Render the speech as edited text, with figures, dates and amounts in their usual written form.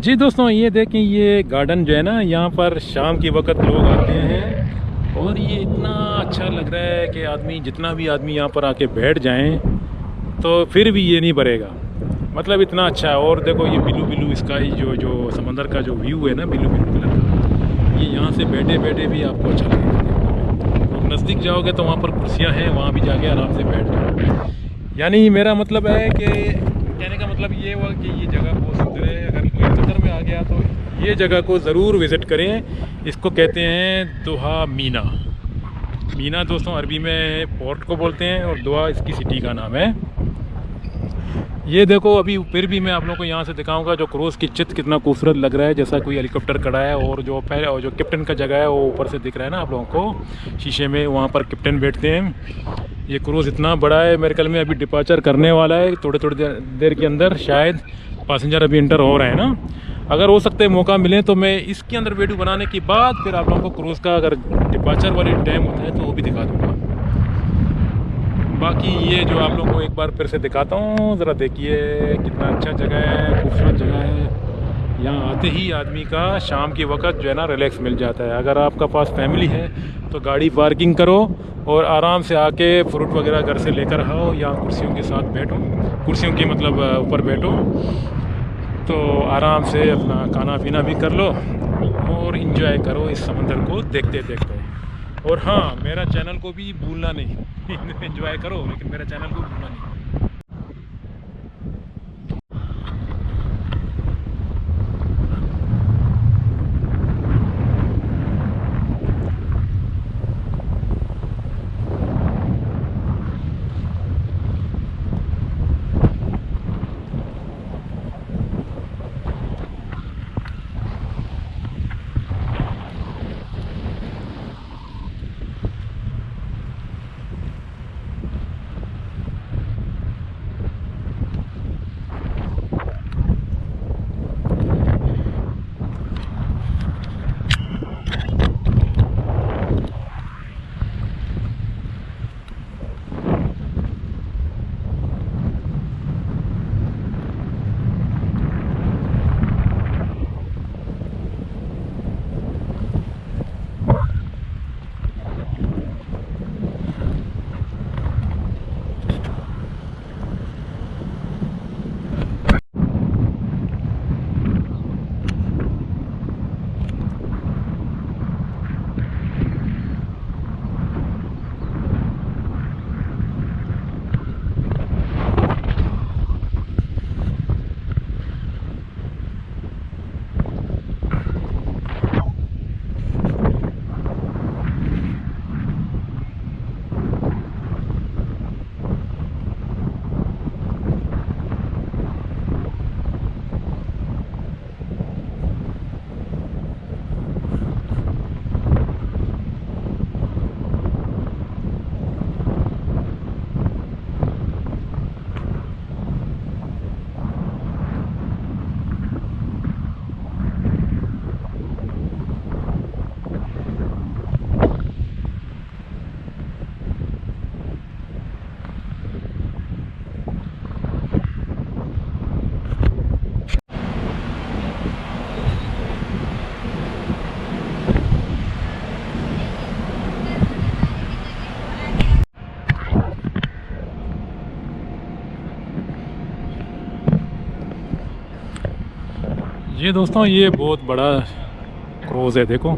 जी दोस्तों, ये देखें, ये गार्डन जो है ना, यहाँ पर शाम के वक्त लोग आते हैं और ये इतना अच्छा लग रहा है कि आदमी, जितना भी आदमी यहाँ पर आके बैठ जाएं तो फिर भी ये नहीं भरेगा। मतलब इतना अच्छा है। और देखो ये ब्लू ब्लू स्काई, जो समंदर का जो व्यू है ना, ब्लू ब्लू कलर का, ये यहाँ से बैठे बैठे भी आपको अच्छा लगेगा देखने में। और नज़दीक जाओगे तो वहाँ पर कुर्सियाँ हैं, वहाँ भी जाके आराम से बैठ जाओ। यानी मेरा मतलब है कि कहने का मतलब ये हुआ कि ये जगह बहुत सुंदर है। अगर कोई कतर में आ गया तो ये जगह को ज़रूर विज़िट करें। इसको कहते हैं दोहा मीना। मीना दोस्तों अरबी में पोर्ट को बोलते हैं और दोहा इसकी सिटी का नाम है। ये देखो, अभी फिर भी मैं आप लोगों को यहाँ से दिखाऊंगा जो क्रूज़ की चित्र कितना खूबसूरत लग रहा है, जैसा कोई हेलीकॉप्टर खड़ा है। और जो पहले जो कैप्टन का जगह है वो ऊपर से दिख रहा है ना आप लोगों को शीशे में, वहाँ पर कैप्टन बैठते हैं। ये क्रूज़ इतना बड़ा है, मेरे ख्याल में अभी डिपार्चर करने वाला है थोड़ी देर के अंदर। शायद पैसेंजर अभी इंटर हो रहे हैं ना। अगर हो सकता है मौका मिले तो मैं इसके अंदर वीडियो बनाने के बाद फिर आप लोगों को क्रूज़ का अगर डिपार्चर वाली टाइम होता है तो वो भी दिखा दूँगा। बाकी ये जो आप लोगों को एक बार फिर से दिखाता हूँ, ज़रा देखिए कितना अच्छा जगह है, खूबसूरत जगह है। यहाँ आते ही आदमी का शाम के वक्त जो है ना रिलैक्स मिल जाता है। अगर आपका पास फैमिली है तो गाड़ी पार्किंग करो और आराम से आके फ्रूट वगैरह घर से लेकर आओ, या कुर्सियों के साथ बैठो, कुर्सियों के मतलब ऊपर बैठो, तो आराम से अपना खाना पीना भी कर लो और इन्जॉय करो इस समंदर को देखते देखते। और हाँ, मेरा चैनल को भी भूलना नहीं एंजॉय करो, लेकिन मेरा चैनल को भूलना नहीं। ये दोस्तों, ये बहुत बड़ा क्रूज़ है, देखो।